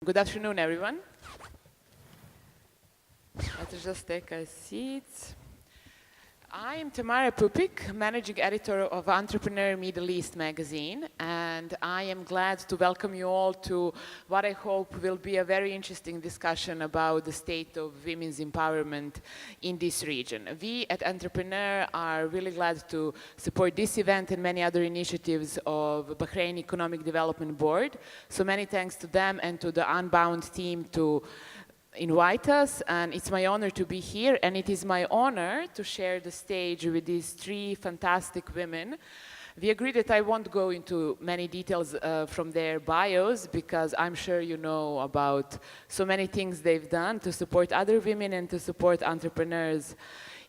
Good afternoon, everyone. Let's just take a seat. I am Tamara Pupic, Managing Editor of Entrepreneurial Middle East magazine, and I am glad to welcome you all to what I hope will be a very interesting discussion about the state of women's empowerment in this region. We at Entrepreneur are really glad to support this event and many other initiatives of Bahrain Economic Development Board. So many thanks to them and to the Unbound team to invite us, and it's my honor to be here, and it is my honor to share the stage with these three fantastic women. We agree that I won't go into many details from their bios, because I'm sure you know about so many things they've done to support other women and to support entrepreneurs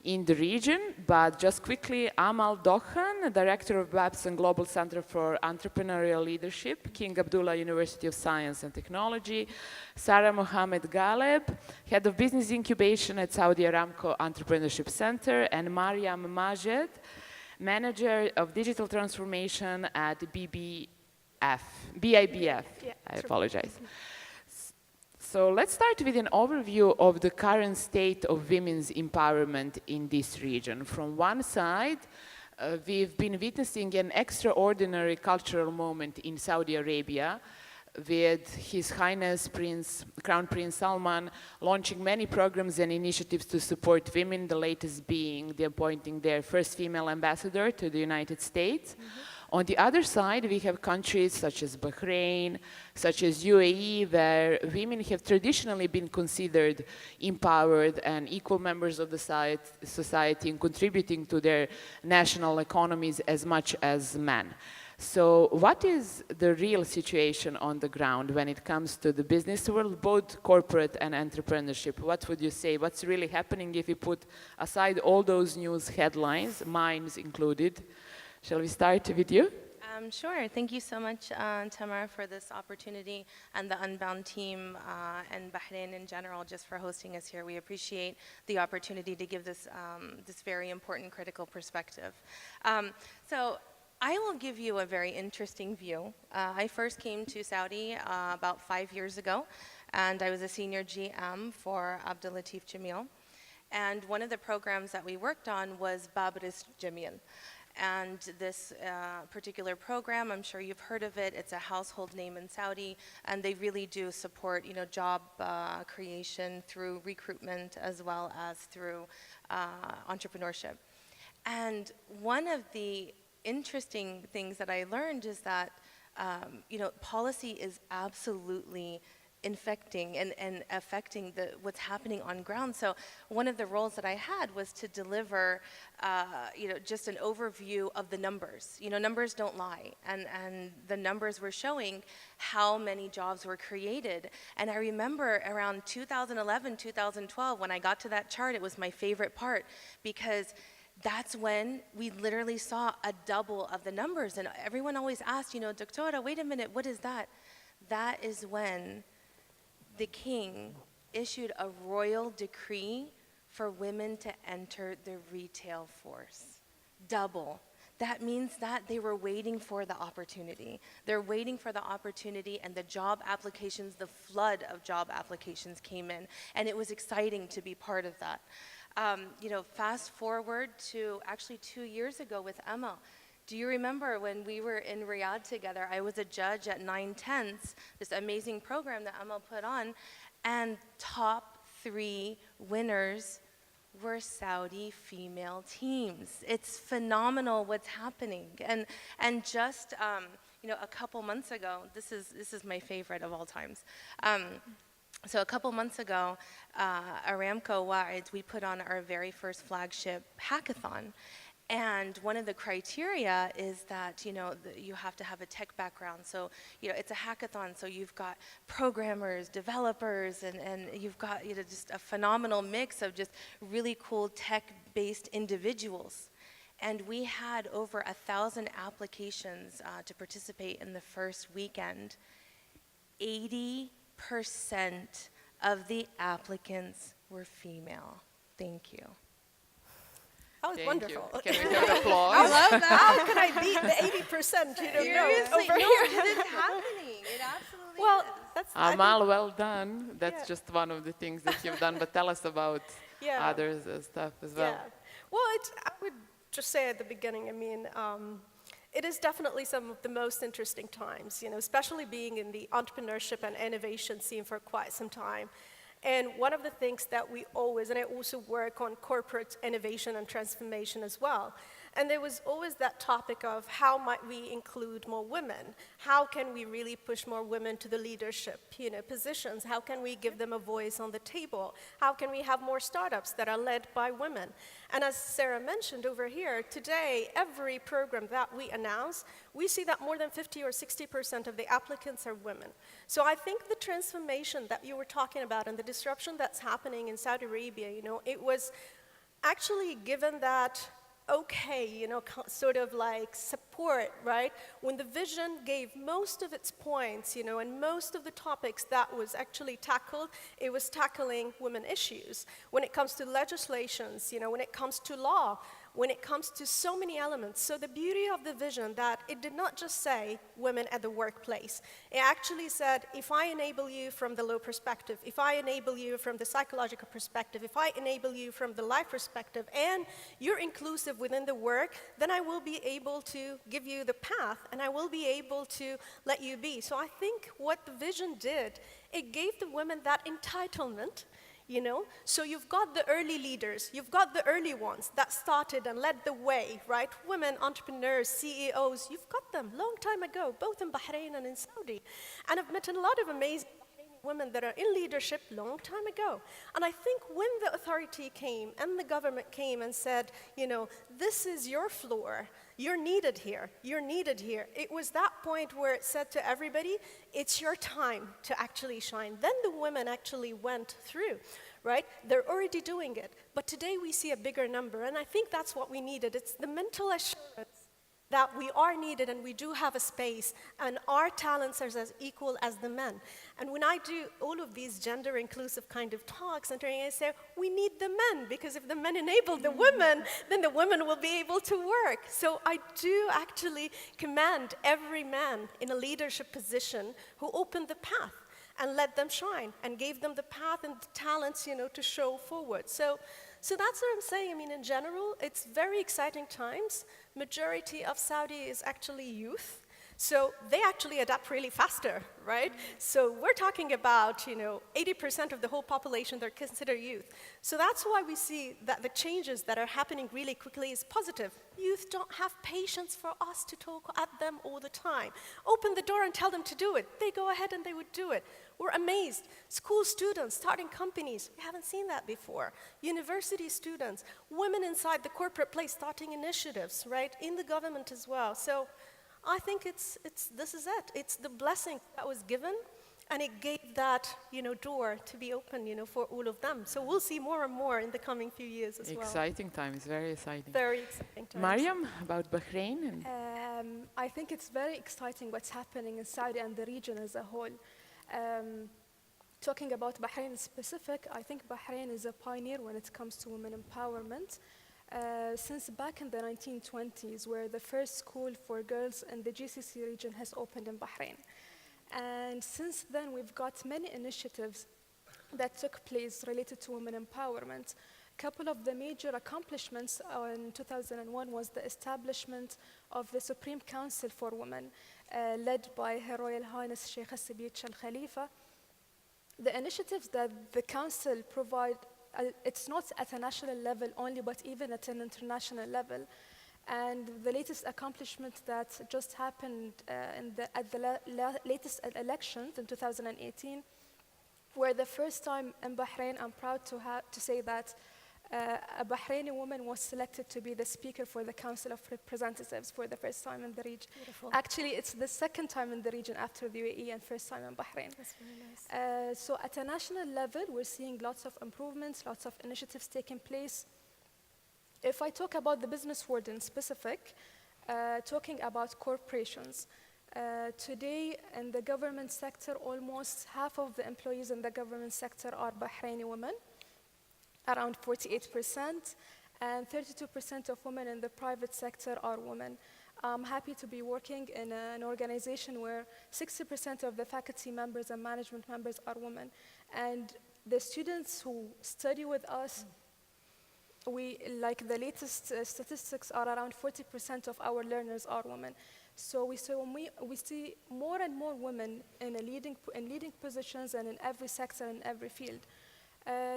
in the region. But just quickly, Amal Dokhan, Director of Babson Global Center for Entrepreneurial Leadership, King Abdullah University of Science and Technology, Sarah Mohammad Ghaleb, Head of Business Incubation at Saudi Aramco Entrepreneurship Center, and Maryam Majed, Manager of Digital Transformation at BIBF. Yeah, I apologize. So let's start with an overview of the current state of women's empowerment in this region. From one side, we've been witnessing an extraordinary cultural moment in Saudi Arabia, with His Highness Crown Prince Salman launching many programs and initiatives to support women, the latest being the appointing their first female ambassador to the United States. On the other side, we have countries such as Bahrain, such as UAE, where women have traditionally been considered empowered and equal members of the society and contributing to their national economies as much as men. So what is the real situation on the ground when it comes to the business world, both corporate and entrepreneurship? What would you say? What's really happening if you put aside all those news headlines, mine included? Shall we start with you? Sure. Thank you so much, Tamara, for this opportunity, and the Unbound team and Bahrain in general, just for hosting us here. We appreciate the opportunity to give this, this very important critical perspective. So I will give you a very interesting view. I first came to Saudi about 5 years ago, and I was a senior GM for Abdullah Jamil. And one of the programs that we worked on was Babris Jamil. And this particular program, I'm sure you've heard of it, it's a household name in Saudi, and they really do support, job creation through recruitment as well as through entrepreneurship. And one of the interesting things that I learned is that, policy is absolutely infecting and affecting what's happening on ground. So one of the roles that I had was to deliver, just an overview of the numbers. Numbers don't lie, and the numbers were showing how many jobs were created. And I remember around 2011, 2012, when I got to that chart, it was my favorite part, because that's when we literally saw a double of the numbers. And everyone always asked, Doctora, wait a minute, what is that? That is when the king issued a royal decree for women to enter the retail force. Double. That means that they were waiting for the opportunity. They're waiting for the opportunity, and the job applications, the flood of job applications came in, and it was exciting to be part of that. Fast forward to actually 2 years ago with Amal. Do you remember when we were in Riyadh together? I was a judge at 9/10, this amazing program that Amal put on, and top 3 winners were Saudi female teams. It's phenomenal what's happening. And just a couple months ago, this is my favorite of all times. So a couple months ago, Aramco, we put on our very first flagship hackathon. And one of the criteria is that, you have to have a tech background. So, it's a hackathon, so you've got programmers, developers, and you've got, just a phenomenal mix of just really cool tech-based individuals. And we had over 1,000 applications to participate in the first weekend. 80% of the applicants were female. Thank you. That was wonderful. Can we hear the applause? I love that. How could I beat the 80%? Seriously, over no, here? it is happening. It absolutely Well, that's I think- Amal, well done. That's Yeah. just one of the things that you've done, but tell us about Yeah. others stuff as well. Yeah. Well, I would just say at the beginning, I mean, it is definitely some of the most interesting times, especially being in the entrepreneurship and innovation scene for quite some time. And one of the things that we always, and I also work on corporate innovation and transformation as well, and there was always that topic of how might we include more women? How can we really push more women to the leadership positions? How can we give them a voice on the table? How can we have more startups that are led by women? And as Sarah mentioned over here, today, every program that we announce, we see that more than 50 or 60% of the applicants are women. So I think the transformation that you were talking about and the disruption that's happening in Saudi Arabia, it was actually given that okay, sort of like support, right? When the vision gave most of its points, and most of the topics that was actually tackled, it was tackling women issues. When it comes to legislations, when it comes to law, when it comes to so many elements. So the beauty of the vision that it did not just say women at the workplace. It actually said, if I enable you from the law perspective, if I enable you from the psychological perspective, if I enable you from the life perspective, and you're inclusive within the work, then I will be able to give you the path, and I will be able to let you be. So I think what the vision did, it gave the women that entitlement. So you've got the early leaders, you've got the early ones that started and led the way, right? Women, entrepreneurs, CEOs, you've got them long time ago, both in Bahrain and in Saudi. And I've met a lot of amazing women that are in leadership long time ago. And I think when the authority came and the government came and said, this is your floor, you're needed here, you're needed here. It was that point where it said to everybody, it's your time to actually shine. Then the women actually went through, right? They're already doing it. But today we see a bigger number, and I think that's what we needed. It's the mental assurance that we are needed and we do have a space and our talents are as equal as the men. And when I do all of these gender inclusive kind of talks and I say, we need the men, because if the men enable the women, then the women will be able to work. So I do actually commend every man in a leadership position who opened the path and let them shine and gave them the path and the talents, to show forward. So that's what I'm saying. I mean, in general, it's very exciting times. Majority of Saudi is actually youth. So they actually adapt really faster, right? So we're talking about, 80% of the whole population that are considered youth. So that's why we see that the changes that are happening really quickly is positive. Youth don't have patience for us to talk at them all the time. Open the door and tell them to do it. They go ahead and they would do it. We're amazed. School students starting companies, we haven't seen that before. University students, women inside the corporate place starting initiatives, right? In the government as well. So I think this is it. It's the blessing that was given, and it gave that, door to be open, for all of them. So we'll see more and more in the coming few years as well. Exciting times, very exciting. Very exciting times. Maryam, about Bahrain? I think it's very exciting what's happening in Saudi and the region as a whole. Talking about Bahrain in specific, I think Bahrain is a pioneer when it comes to women empowerment. Since back in the 1920s, where the first school for girls in the GCC region has opened in Bahrain. And since then, we've got many initiatives that took place related to women empowerment. A couple of the major accomplishments in 2001 was the establishment of the Supreme Council for Women, led by Her Royal Highness Sheikh Khalifa. The initiatives that the council provide, it's not at a national level only, but even at an international level. And the latest accomplishment that just happened at the latest elections in 2018 were the first time in Bahrain. I'm proud to say that a Bahraini woman was selected to be the speaker for the Council of Representatives for the first time in the region. Beautiful. Actually, it's the second time in the region after the UAE and first time in Bahrain. That's very nice. So at a national level, we're seeing lots of improvements, lots of initiatives taking place. If I talk about the business world in specific, talking about corporations, today in the government sector, almost half of the employees in the government sector are Bahraini women, around 48%, and 32% of women in the private sector are women. I'm happy to be working in an organization where 60% of the faculty members and management members are women. And the students who study with us, like the latest statistics are around 40% of our learners are women. So we see more and more women in leading positions and in every sector and every field.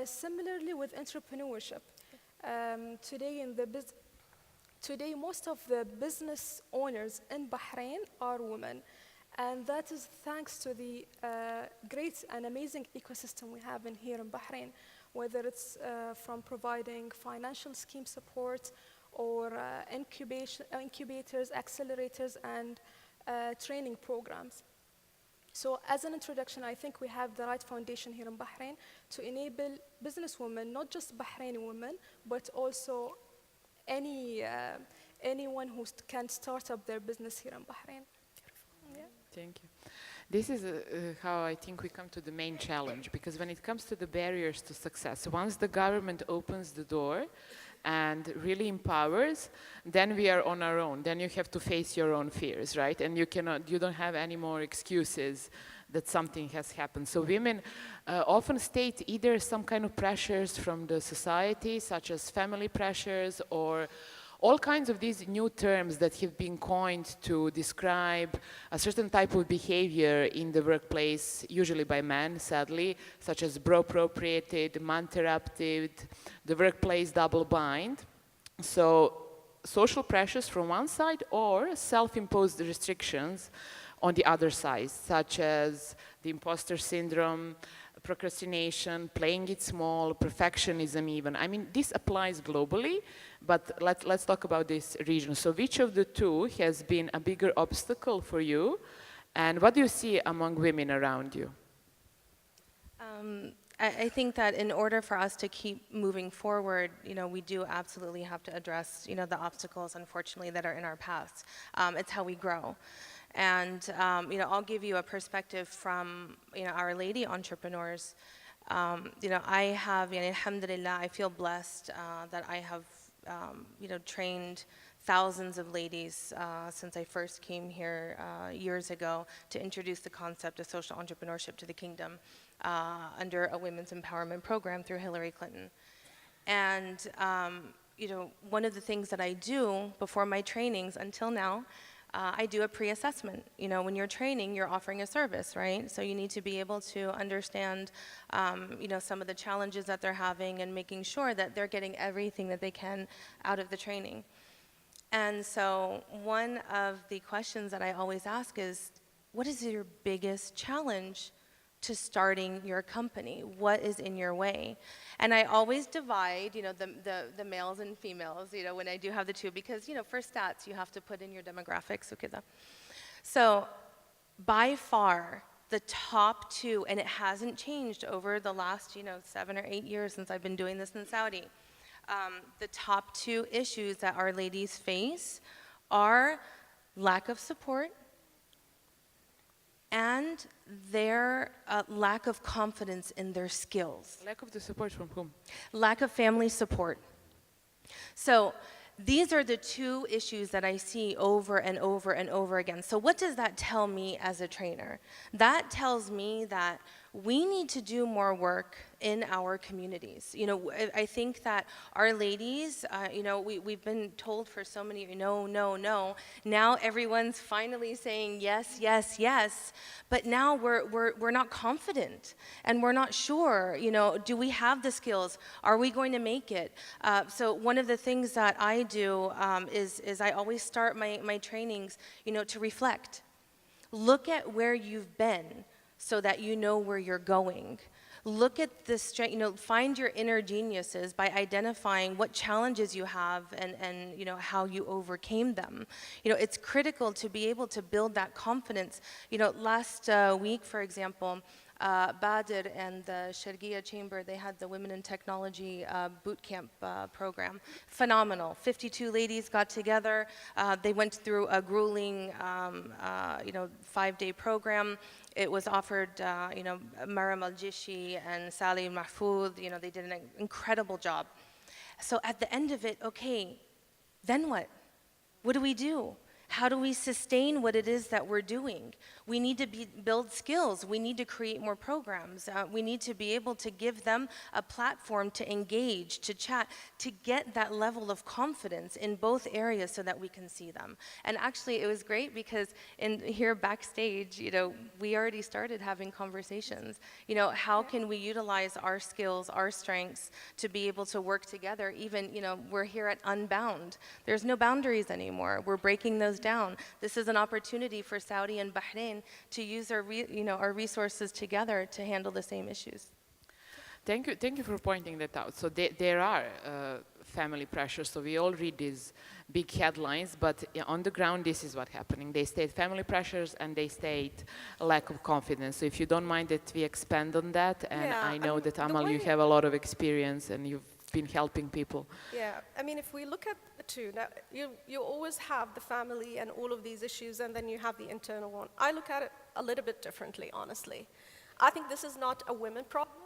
Similarly with entrepreneurship, today most of the business owners in Bahrain are women, and that is thanks to the great and amazing ecosystem we have here in Bahrain, whether it's from providing financial scheme support or incubators, accelerators, and training programs. So as an introduction, I think we have the right foundation here in Bahrain to enable businesswomen, not just Bahraini women, but also anyone who can start up their business here in Bahrain. Yeah. Thank you. This is how I think we come to the main challenge, because when it comes to the barriers to success, once the government opens the door and really empowers, then we are on our own. Then you have to face your own fears, right? And you don't have any more excuses that something has happened. So women often state either some kind of pressures from the society, such as family pressures, or all kinds of these new terms that have been coined to describe a certain type of behavior in the workplace, usually by men, sadly, such as bro-appropriated, man-interrupted, the workplace double-bind. So social pressures from one side or self-imposed restrictions on the other side, such as the imposter syndrome, procrastination, playing it small, perfectionism even. I mean, this applies globally, but let's talk about this region. So which of the two has been a bigger obstacle for you, and what do you see among women around you? I think that in order for us to keep moving forward, we do absolutely have to address, the obstacles, unfortunately, that are in our paths. It's how we grow. And, I'll give you a perspective from, our lady entrepreneurs. I have, alhamdulillah, I feel blessed that I have, trained thousands of ladies since I first came here years ago to introduce the concept of social entrepreneurship to the kingdom under a women's empowerment program through Hillary Clinton. And, one of the things that I do before my trainings until now, I do a pre-assessment. When you're training, you're offering a service, right? So you need to be able to understand, some of the challenges that they're having and making sure that they're getting everything that they can out of the training. And so one of the questions that I always ask is, what is your biggest challenge to starting your company? What is in your way? And I always divide, the males and females, when I do have the two, because, for stats, you have to put in your demographics, okay? So by far, the top two, and it hasn't changed over the last, 7 or 8 years since I've been doing this in Saudi, the top two issues that our ladies face are lack of support and their lack of confidence in their skills. Lack of the support from whom? Lack of family support. So these are the two issues that I see over and over and over again. So what does that tell me as a trainer? That tells me that we need to do more work in our communities. I think that our ladies, we've been told for so many, no, no, no. Now everyone's finally saying yes, yes, yes. But now we're not confident and we're not sure, do we have the skills? Are we going to make it? So one of the things that I do is I always start my trainings, to reflect. Look at where you've been so that you know where you're going. Look at the strength, find your inner geniuses by identifying what challenges you have and how you overcame them. It's critical to be able to build that confidence. Last week, for example, Badir and the Sharqiya Chamber, they had the Women in Technology boot camp program. Phenomenal. 52 ladies got together. They went through a grueling, 5-day program. It was offered, Maryam al-Jishi and Sally Mahfoud, they did an incredible job. So at the end of it, okay, then what? What do we do? How do we sustain what it is that we're doing? We need to build skills. We need to create more programs. We need to be able to give them a platform to engage, to chat, to get that level of confidence in both areas so that we can see them. And actually, it was great because here backstage, we already started having conversations. How can we utilize our skills, our strengths to be able to work together? Even, we're here at Unbound. There's no boundaries anymore. We're breaking those down. This is an opportunity for Saudi and Bahrain to use our resources together to handle the same issues. Thank you for pointing that out. So there are family pressures. So we all read these big headlines, but on the ground, this is what's happening. They state family pressures and they state a lack of confidence. So if you don't mind that we expand on that, and I know that Amal, you have a lot of experience and you've been helping people. Yeah, I mean, if we look at the two, now you always have the family and all of these issues, and then you have the internal one. I look at it a little bit differently, honestly. I think this is not a women problem.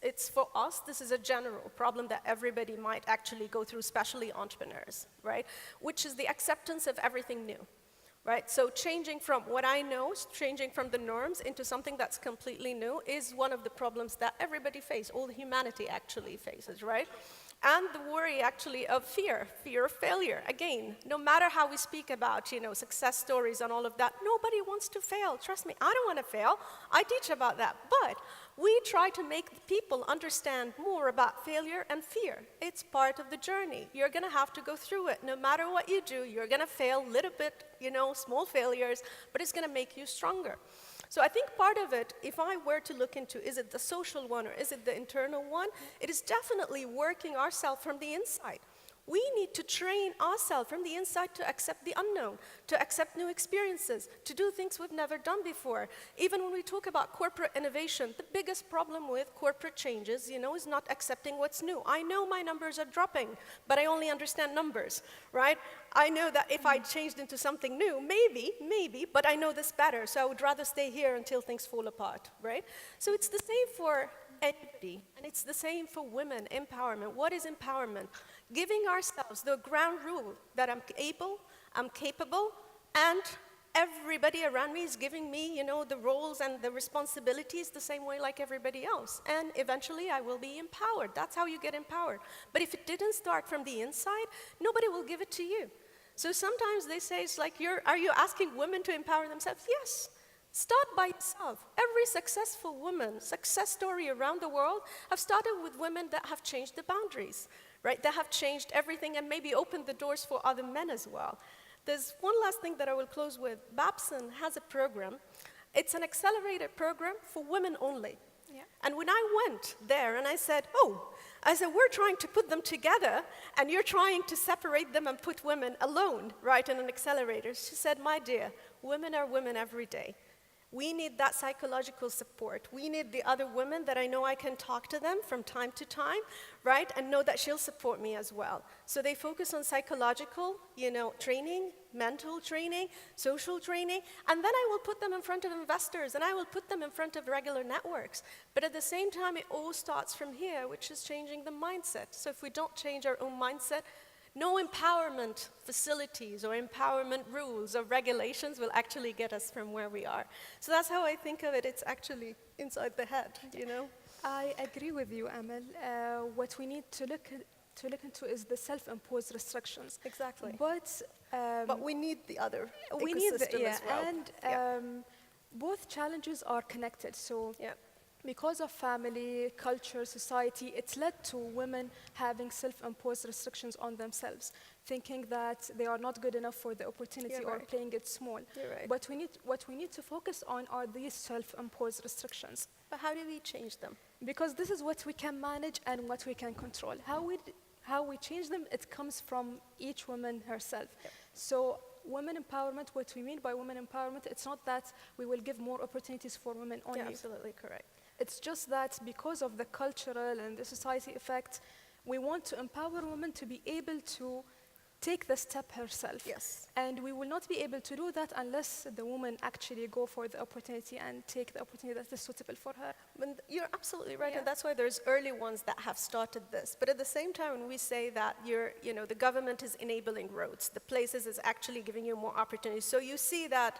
It's for us, this is a general problem that everybody might actually go through, especially entrepreneurs, right? Which is the acceptance of everything new, right? So changing from what I know, changing from the norms into something that's completely new is one of the problems that everybody faces, all humanity actually faces, right? And the worry actually of fear of failure. Again, no matter how we speak about, success stories and all of that, nobody wants to fail. Trust me, I don't want to fail. I teach about that. But we try to make people understand more about failure and fear. It's part of the journey. You're going to have to go through it. No matter what you do, you're going to fail a little bit, small failures, but it's going to make you stronger. So I think part of it, if I were to look into, is it the social one or is it the internal one? It is definitely working ourselves from the inside. We need to train ourselves from the inside to accept the unknown, to accept new experiences, to do things we've never done before. Even when we talk about corporate innovation, the biggest problem with corporate changes, is not accepting what's new. I know my numbers are dropping, but I only understand numbers, right? I know that if I changed into something new, maybe, but I know this better, so I would rather stay here until things fall apart, right? So it's the same for anybody, and it's the same for women, empowerment. What is empowerment? Giving ourselves the ground rule that I'm able, I'm capable, and everybody around me is giving me, the roles and the responsibilities the same way like everybody else. And eventually I will be empowered. That's how you get empowered. But if it didn't start from the inside, nobody will give it to you. So sometimes they say, it's like, are you asking women to empower themselves? Yes. Start by yourself. Every successful woman, success story around the world have started with women that have changed the boundaries, right? That have changed everything and maybe opened the doors for other men as well. There's one last thing that I will close with. Babson has a program. It's an accelerated program for women only. Yeah. And when I went there and I said, we're trying to put them together and you're trying to separate them and put women alone, right, in an accelerator. She said, my dear, women are women every day. We need that psychological support. We need the other women that I know I can talk to them from time to time, right? And know that she'll support me as well. So they focus on psychological, training, mental training, social training, and then I will put them in front of investors and I will put them in front of regular networks. But at the same time, it all starts from here, which is changing the mindset. So if we don't change our own mindset, no empowerment facilities or empowerment rules or regulations will actually get us from where we are. So that's how I think of it. It's actually inside the head, I agree with you, Amal. What we need to look into is the self-imposed restrictions. Exactly. But we need the other we ecosystem need as well. And both challenges are connected. So. Yeah. Because of family, culture, society, it's led to women having self-imposed restrictions on themselves, thinking that they are not good enough for the opportunity or playing it small. You're right. But what we need to focus on are these self-imposed restrictions. But how do we change them? Because this is what we can manage and what we can control. How we change them, it comes from each woman herself. Yep. So women empowerment, what we mean by women empowerment, it's not that we will give more opportunities for women only. Yeah, absolutely correct. It's just that because of the cultural and the society effect, we want to empower women to be able to take the step herself. Yes. And we will not be able to do that unless the woman actually go for the opportunity and take the opportunity that is suitable for her. And you're absolutely right, Yeah. and that's why there's early ones that have started this. But at the same time, when we say that the government is enabling roads, the places is actually giving you more opportunities. So you see that,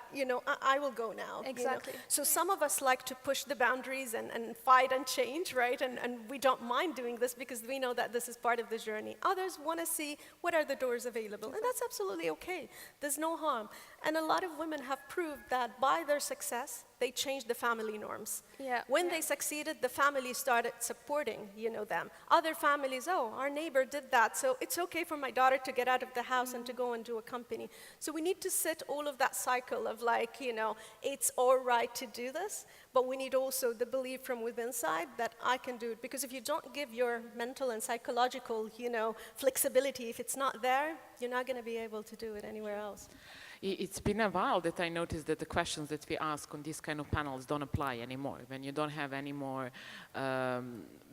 I will go now. Exactly. So some of us like to push the boundaries and fight and change, right? And we don't mind doing this because we know that this is part of the journey. Others want to see what are the doors available, and that's absolutely okay. There's no harm. And a lot of women have proved that by their success, they changed the family norms. Yeah. When they succeeded, the family started supporting, them. Other families, our neighbor did that, so it's okay for my daughter to get out of the house and to go and do a company. So we need to set all of that cycle of it's all right to do this, but we need also the belief from within side that I can do it. Because if you don't give your mental and psychological, flexibility, if it's not there, you're not going to be able to do it anywhere else. It's been a while that I noticed that the questions that we ask on these kind of panels don't apply anymore. When you don't have any more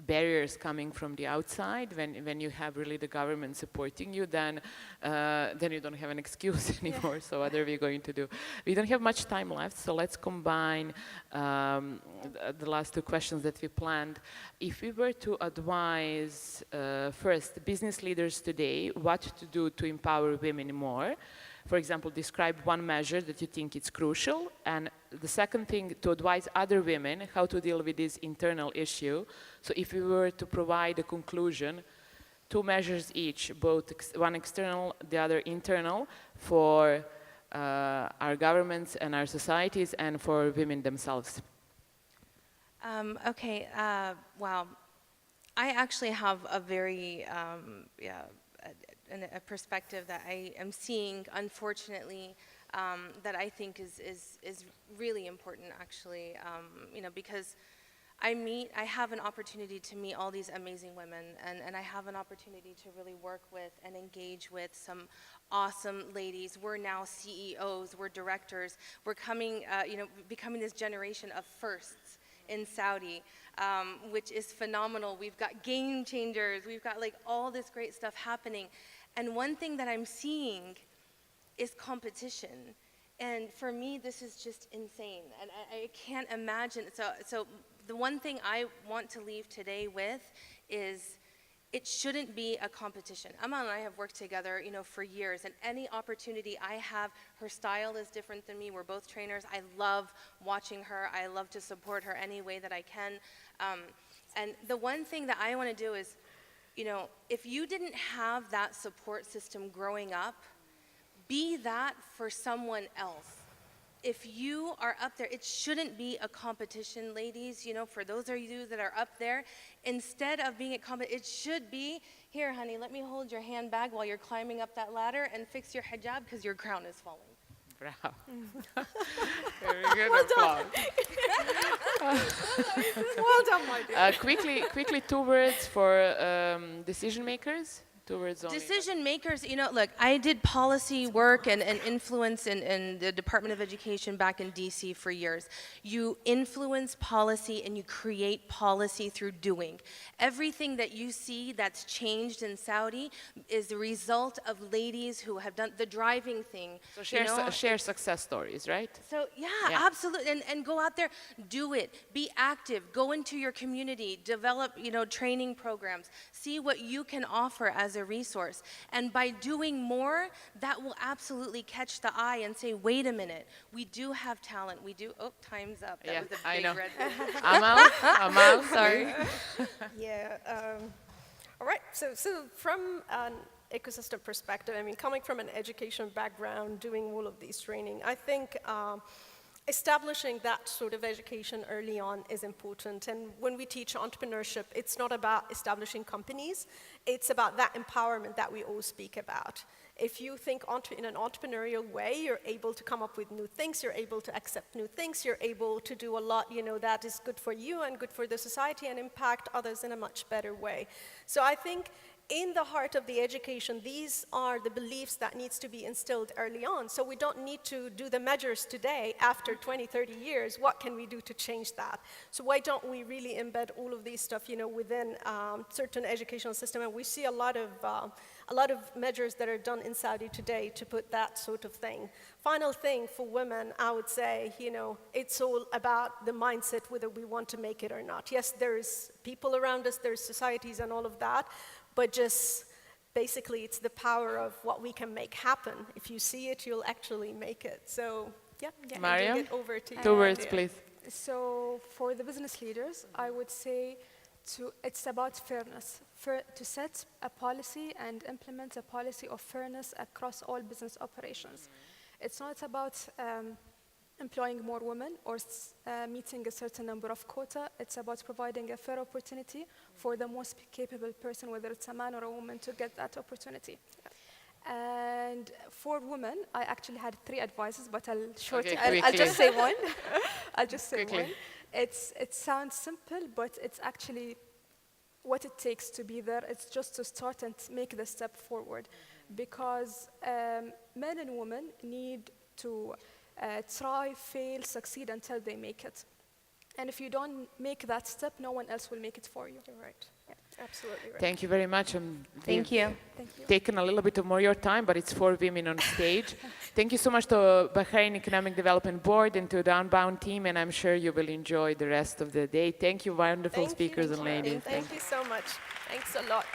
barriers coming from the outside, when you have really the government supporting you, then you don't have an excuse anymore. So what are we going to do? We don't have much time left, so let's combine the last two questions that we planned. If we were to advise first business leaders today what to do to empower women more, for example, describe one measure that you think is crucial, and the second thing, to advise other women how to deal with this internal issue. So if we were to provide a conclusion, 2 measures each, both one external, the other internal, for our governments and our societies and for women themselves. Okay, wow. I actually have a very, a perspective that I am seeing, unfortunately, that I think is really important, actually, because I have an opportunity to meet all these amazing women, and I have an opportunity to really work with and engage with some awesome ladies. We're now CEOs, we're directors, we're coming, becoming this generation of firsts in Saudi, which is phenomenal. We've got game changers, we've got all this great stuff happening. And one thing that I'm seeing is competition. And for me, this is just insane. And I can't imagine. So the one thing I want to leave today with is it shouldn't be a competition. Amal and I have worked together, for years, and any opportunity I have, her style is different than me. We're both trainers. I love watching her. I love to support her any way that I can. And the one thing that I want to do is, if you didn't have that support system growing up, be that for someone else. If you are up there, it shouldn't be a competition, ladies, for those of you that are up there. Instead of being a competition, it should be, here, honey, let me hold your handbag while you're climbing up that ladder and fix your hijab because your crown is falling. Bravo. Very good applause. Well done, my dear. Quickly, 2 words for decision makers. 2 words only. Decision makers, look, I did policy work and influence in the Department of Education back in DC for years. You influence policy and you create policy through doing. Everything that you see that's changed in Saudi is the result of ladies who have done the driving thing. So share success stories, right? So yeah, absolutely, and go out there, do it, be active, go into your community, develop, training programs, see what you can offer as a resource. And by doing more, that will absolutely catch the eye and say, wait a minute, we do have talent. We do, time's up. That was a big red Amal, sorry. Yeah, all right, so from an ecosystem perspective, coming from an education background, doing all of these training, I think establishing that sort of education early on is important. And when we teach entrepreneurship, it's not about establishing companies, it's about that empowerment that we all speak about. If you think in an entrepreneurial way, you're able to come up with new things, you're able to accept new things, you're able to do a lot, that is good for you and good for the society and impact others in a much better way. So I think in the heart of the education, these are the beliefs that needs to be instilled early on. So we don't need to do the measures today after 20, 30 years. What can we do to change that? So why don't we really embed all of these stuff, within certain educational system? And we see a lot of measures that are done in Saudi today to put that sort of thing. Final thing for women, I would say, it's all about the mindset, whether we want to make it or not. Yes, there's people around us, there's societies and all of that, but just basically it's the power of what we can make happen. If you see it, you'll actually make it. So yeah, Maryam, it over to you. 2 words, please. So for the business leaders, I would say it's about fairness, to set a policy and implement a policy of fairness across all business operations. It's not about employing more women or meeting a certain number of quota. It's about providing a fair opportunity for the most capable person, whether it's a man or a woman, to get that opportunity. And for women, I actually had 3 advices, but I'll just say one. I'll just say one. It sounds simple, but it's actually what it takes to be there. It's just to start and make the step forward, because men and women need to try, fail, succeed until they make it. And if you don't make that step, no one else will make it for you. You're right. Yeah, absolutely right. Thank you very much. Thank you. Taken a little bit more your time, but it's 4 women on stage. Thank you so much to Bahrain Economic Development Board and to the Unbound team, and I'm sure you will enjoy the rest of the day. Thank you, wonderful speakers and ladies. Thank you so much. Thanks a lot.